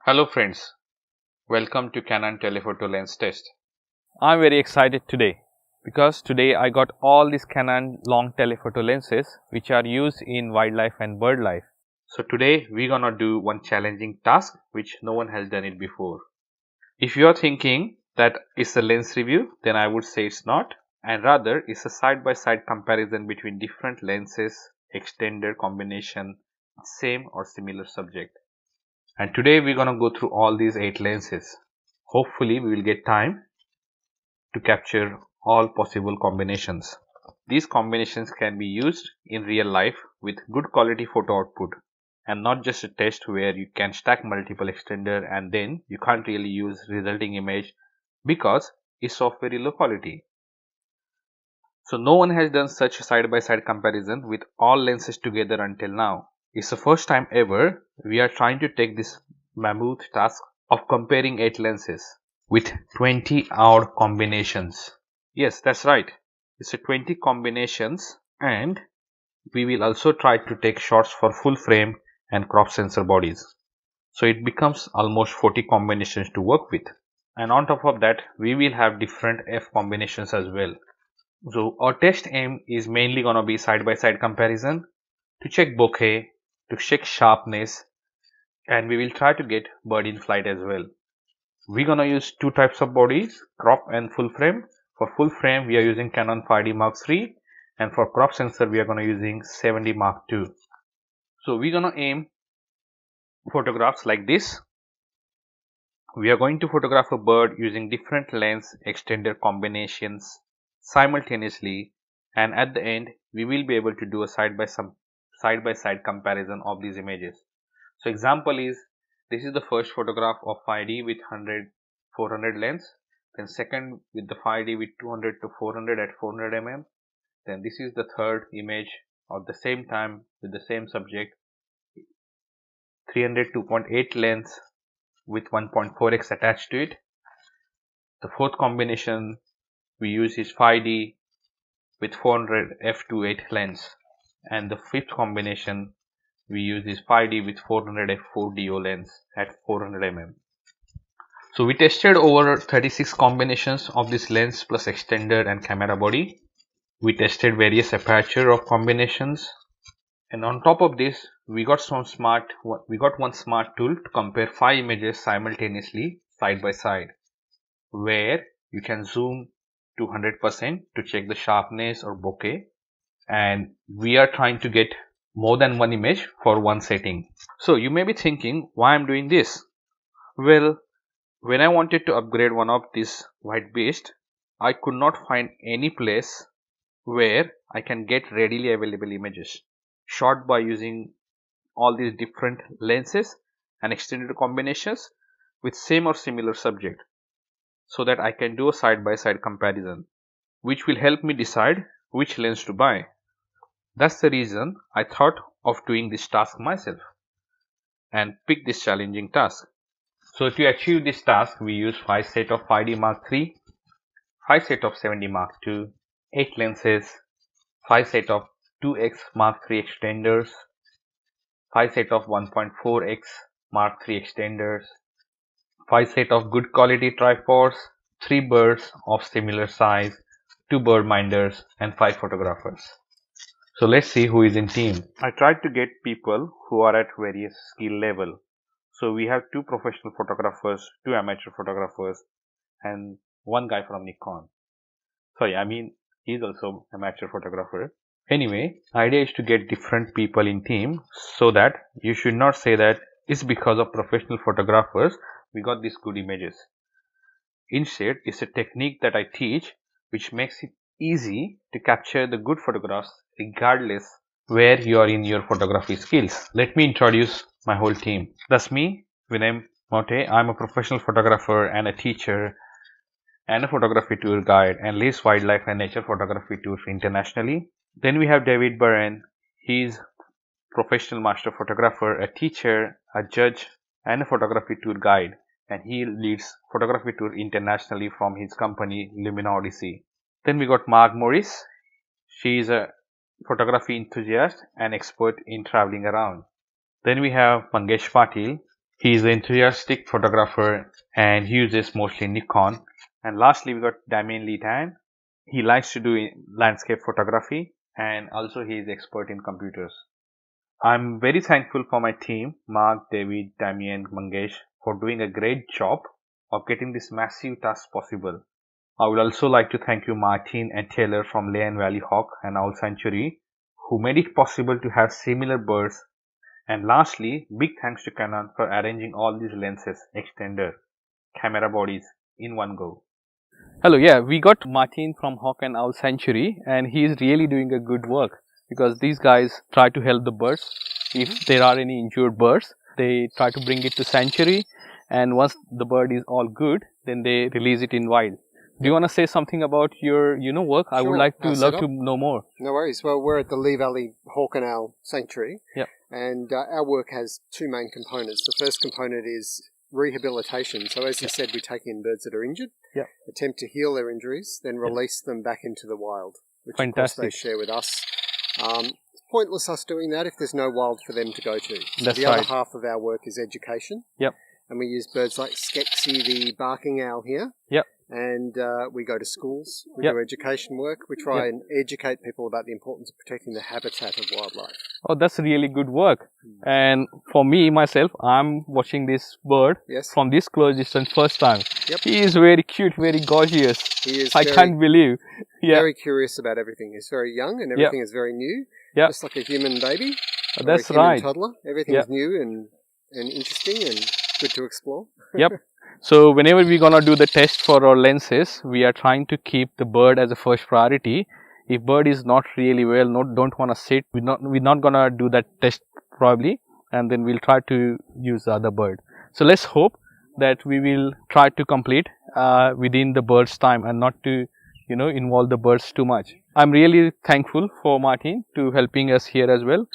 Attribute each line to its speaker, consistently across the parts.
Speaker 1: Hello friends, welcome to Canon Telephoto lens test.
Speaker 2: I'm very excited today because today I got all these Canon long telephoto lenses which are used in wildlife and bird life.
Speaker 1: So today we're gonna do one challenging task which no one has done it before. If you are thinking that it's a lens review, then I would say it's not, and rather it's a side-by-side comparison between different lenses, extended combination, same or similar subject. And today we're gonna go through all these 8 lenses. Hopefully we will get time to capture all possible combinations. These combinations can be used in real life with good quality photo output and not just a test where you can stack multiple extender and then you can't really use resulting image because it's of very low quality. So no one has done such a side-by-side comparison with all lenses together until now. It's the first time ever we are trying to take this mammoth task of comparing 8 lenses with 20 odd combinations. Yes, that's right. It's a 20 combinations, and we will also try to take shots for full frame and crop sensor bodies. So it becomes almost 40 combinations to work with. And on top of that, we will have different F combinations as well. So our test aim is mainly gonna be side by side comparison to check bokeh, to check sharpness, and we will try to get bird in flight as well. We're gonna use two types of bodies, crop and full frame. For full frame we are using Canon 5D Mark III, and for crop sensor we are gonna using 7D Mark II. So we're gonna aim photographs like this. We are going to photograph a bird using different lens extender combinations simultaneously, and at the end we will be able to do a side by side comparison of these images. So example is, this is the first photograph of 5D with 100-400 lens, then second with the 5D with 200 to 400 at 400 mm, then this is the third image of the same time with the same subject, 300 2.8 lens with 1.4x attached to it. The fourth combination we use is 5D with 400 f2.8 lens, and the fifth combination we use is 5D with 400 f4DO lens at 400 mm. So we tested over 36 combinations of this lens plus extender and camera body. We tested various aperture of combinations, and on top of this we got one smart tool to compare 5 images simultaneously side by side, where you can zoom to 100% to check the sharpness or bokeh, and we are trying to get more than one image for one setting. So you may be thinking, why I'm doing this? Well, when I wanted to upgrade one of these white beast, I could not find any place where I can get readily available images shot by using all these different lenses and extended combinations with same or similar subject, so that I can do a side by side comparison, which will help me decide which lens to buy. That's the reason I thought of doing this task myself and pick this challenging task. So to achieve this task, we use 5 set of 5D Mark III, 5 set of 7D Mark II, 8 lenses, 5 set of 2x Mark III extenders, 5 set of 1.4x Mark III extenders, 5 set of good quality tripods, 3 birds of similar size, 2 bird minders, and 5 photographers. So let's see who is in team. I tried to get people who are at various skill level. So we have 2 professional photographers, 2 amateur photographers, and 1 guy from Nikon. Sorry, I mean he's also amateur photographer. Anyway, idea is to get different people in team so that you should not say that it's because of professional photographers we got these good images. Instead, it's a technique that I teach which makes it easy to capture the good photographs regardless where you are in your photography skills. Let me introduce my whole team. That's me, Vinay Mote. I'm a professional photographer and a teacher and a photography tour guide, and leads wildlife and nature photography tours internationally. Then we have David Barren. He's professional master photographer, a teacher, a judge, and a photography tour guide, and he leads photography tour internationally from his company Lumina Odyssey. Then we got Marg Morris. She is a photography enthusiast and expert in traveling around. Then we have Mangesh Patil. He is an enthusiastic photographer and he uses mostly Nikon. And lastly, we got Damien Lee Tan. He likes to do landscape photography and also he is expert in computers. I'm very thankful for my team, Mark, David, Damien, Mangesh, for doing a great job of getting this massive task possible. I would also like to thank you, Martin and Taylor from Lane Valley Hawk and Owl Sanctuary, who made it possible to have similar birds. And lastly, big thanks to Canon for arranging all these lenses, extender, camera bodies in one go.
Speaker 2: Hello, yeah, we got Martin from Hawk and Owl Sanctuary, and he is really doing a good work because these guys try to help the birds. If there are any injured birds, they try to bring it to sanctuary, and once the bird is all good, then they release it in wild. Do you want to say something about your, work? I would like to love to know more.
Speaker 3: No worries. Well, we're at the Lee Valley Hawk and Owl Sanctuary.
Speaker 2: Yep.
Speaker 3: And our work has two main components. The first component is rehabilitation. So as you said, we take in birds that are injured, attempt to heal their injuries, then release them back into the wild, which of course they share with us. It's pointless us doing that if there's no wild for them to go to. So the other half of our work is education.
Speaker 2: Yep.
Speaker 3: And we use birds like Skexy, the barking owl here.
Speaker 2: Yep.
Speaker 3: And we go to schools, we do education work, we try and educate people about the importance of protecting the habitat of wildlife.
Speaker 2: Oh, that's really good work. And for me, myself, I'm watching this bird from this close distance first time.
Speaker 3: Yep.
Speaker 2: He is very cute, very gorgeous.
Speaker 3: He is
Speaker 2: can't believe.
Speaker 3: Very curious about everything. He's very young and everything is very new. Just like a human baby.
Speaker 2: That's
Speaker 3: or a human
Speaker 2: right.
Speaker 3: toddler. Everything is new and interesting and good to explore.
Speaker 2: Yep. So whenever we're gonna do the test for our lenses, we are trying to keep the bird as a first priority. If bird is not really well, don't want to sit, we're not gonna do that test probably, and then we'll try to use the other bird. So let's hope that we will try to complete within the bird's time and not to involve the birds too much. I'm really thankful for Martin to helping us here as well,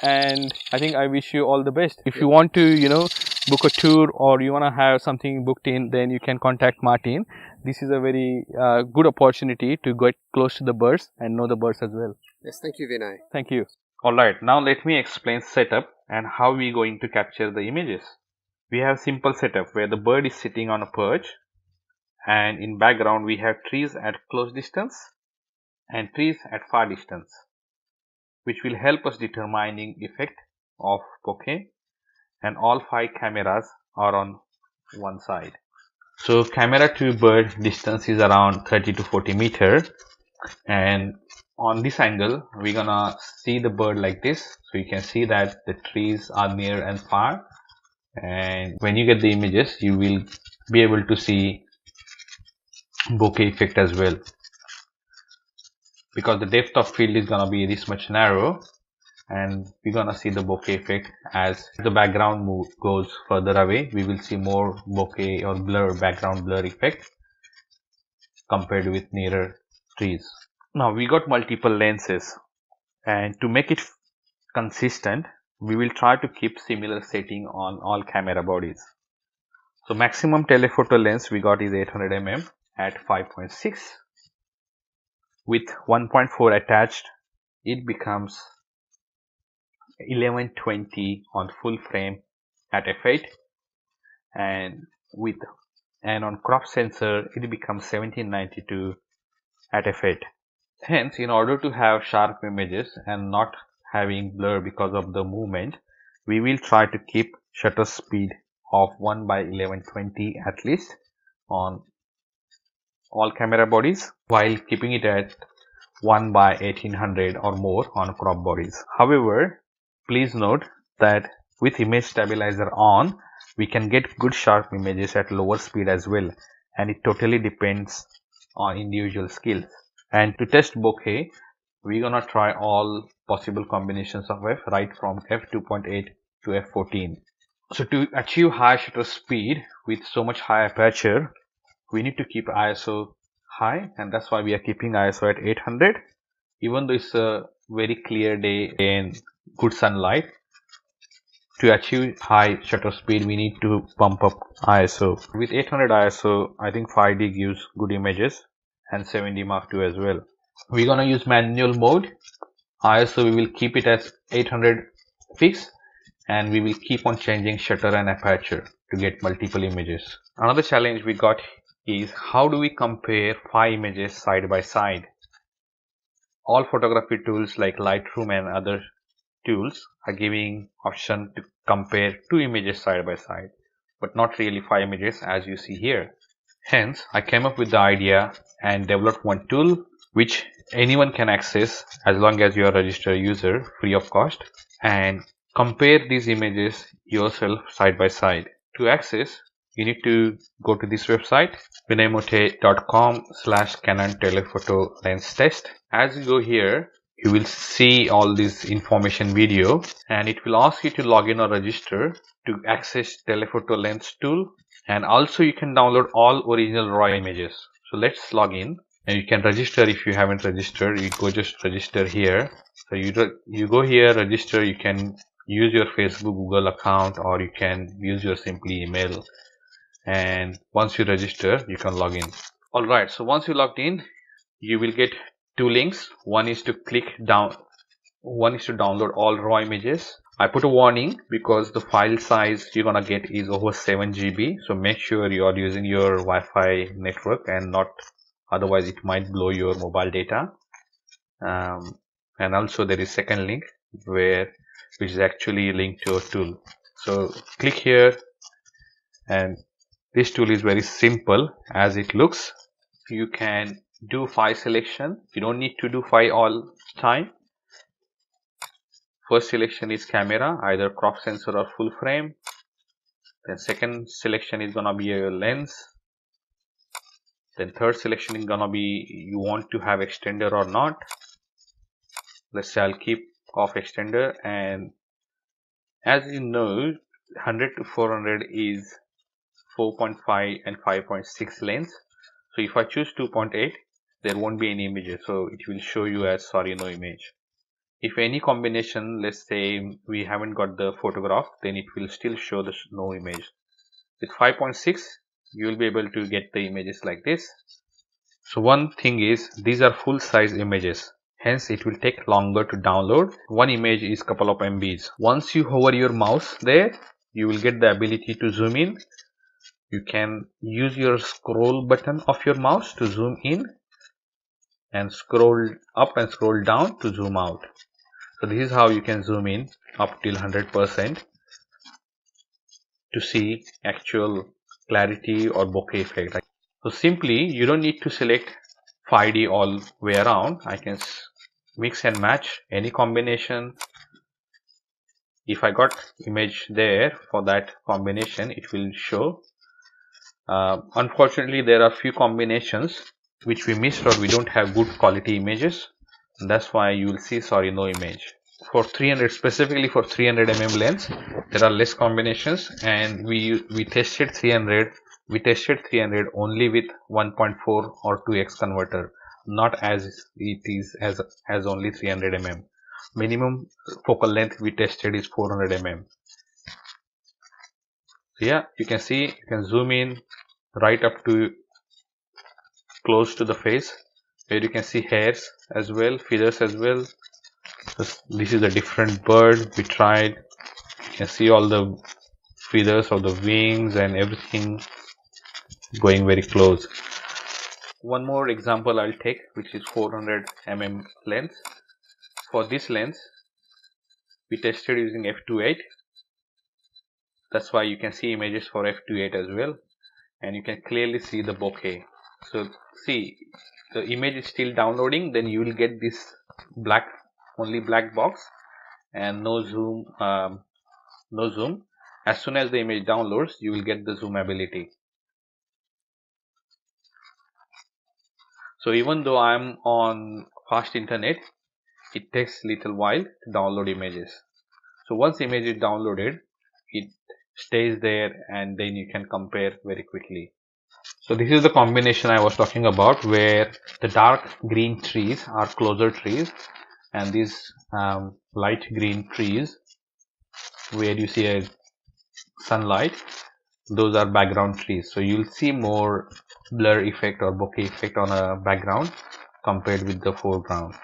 Speaker 2: and I think I wish you all the best. If you want to book a tour or you want to have something booked in, then you can contact Martin. This is a very good opportunity to get close to the birds and know the birds as well.
Speaker 3: Yes, thank you, Vinay.
Speaker 2: Thank you.
Speaker 1: Alright, now let me explain setup and how we're going to capture the images. We have simple setup where the bird is sitting on a perch, and in background we have trees at close distance and trees at far distance, which will help us determining effect of bokeh, and all 5 cameras are on one side. So camera to bird distance is around 30 to 40 meter, and on this angle we're gonna see the bird like this, so you can see that the trees are near and far, and when you get the images you will be able to see bokeh effect as well, because the depth of field is gonna be this much narrow, and we're gonna see the bokeh effect as the background goes further away. We will see more bokeh or background blur effect compared with nearer trees. Now we got multiple lenses, and to make it consistent we will try to keep similar setting on all camera bodies. So maximum telephoto lens we got is 800 mm at 5.6. With 1.4 attached, it becomes 1120 on full frame at f8, and on crop sensor it becomes 1792 at f8. Hence, in order to have sharp images and not having blur because of the movement, we will try to keep shutter speed of 1/1120 at least on all camera bodies, while keeping it at 1/1800 or more on crop bodies. However, please note that with image stabilizer on, we can get good sharp images at lower speed as well, and it totally depends on individual skills. And to test bokeh, we're gonna try all possible combinations of f, right from f2.8 to f14. So to achieve high shutter speed with so much high aperture, we need to keep ISO high, and that's why we are keeping ISO at 800. Even though it's a very clear day and good sunlight, to achieve high shutter speed we need to pump up ISO. With 800 ISO, I think 5D gives good images, and 7D Mark II as well. We're gonna use manual mode. ISO we will keep it as 800 fixed, and we will keep on changing shutter and aperture to get multiple images. Another challenge we got is how do we compare 5 images side by side. All photography tools like Lightroom and other tools are giving option to compare 2 images side by side, but not really 5 images as you see here. Hence, I came up with the idea and developed one tool which anyone can access as long as you are a registered user, free of cost, and compare these images yourself side by side. To access, you need to go to this website, vinaymote.com/Canon Telephoto lens test. As you go here, you will see all this information video, and it will ask you to log in or register to access telephoto lens tool, and also you can download all original raw images. So let's log in, and you can register if you haven't registered. You go just register here. So you go here, register. You can use your Facebook, Google account, or you can use your simply email, and once you register you can log in. Alright, so once you logged in, you will get 2 links. One is to download all raw images. I put a warning because the file size you're gonna get is over 7 GB, so make sure you are using your Wi-Fi network and not, otherwise it might blow your mobile data. And also there is second link which is actually linked to a tool. So click here, and this tool is very simple as it looks. You can do file selection. You don't need to do file all time. First selection is camera, either crop sensor or full frame. Then second selection is gonna be a lens. Then third selection is gonna be you want to have extender or not. Let's say I'll keep off extender, and as you know 100 to 400 is 4.5 and 5.6 lens. So if I choose 2.8, there won't be any images, so it will show you as sorry no image. If any combination, let's say we haven't got the photograph, then it will still show the no image. With 5.6 you will be able to get the images like this. So one thing is these are full size images, hence it will take longer to download. One image is couple of MBs. Once you hover your mouse there, you will get the ability to zoom in. You can use your scroll button of your mouse to zoom in, and scroll up and scroll down to zoom out. So this is how you can zoom in up till 100% to see actual clarity or bokeh effect. So simply you don't need to select 5D all way around. I can mix and match any combination. If I got image there for that combination, it will show. Unfortunately, there are few combinations which we missed, or we don't have good quality images. That's why you will see sorry no image. For 300, specifically for 300 mm lens, there are less combinations, and we tested 300. We tested 300 only with 1.4 or 2x converter, not as it is as only 300 mm. Minimum focal length we tested is 400 mm. So yeah, you can see, you can zoom in right up to close to the face, where you can see hairs as well, feathers as well. This is a different bird we tried. You can see all the feathers of the wings and everything going very close. One more example I'll take, which is 400 mm lens. For this lens we tested using f2.8. That's why you can see images for f2.8 as well, and you can clearly see the bokeh. So see, the image is still downloading, then you will get this only black box and no zoom. As soon as the image downloads, you will get the zoom ability. So even though I'm on fast internet, it takes little while to download images. So once image is downloaded, it stays there, and then you can compare very quickly. So this is the combination I was talking about, where the dark green trees are closer trees, and these light green trees where you see a sunlight, those are background trees. So you'll see more blur effect or bokeh effect on a background compared with the foreground.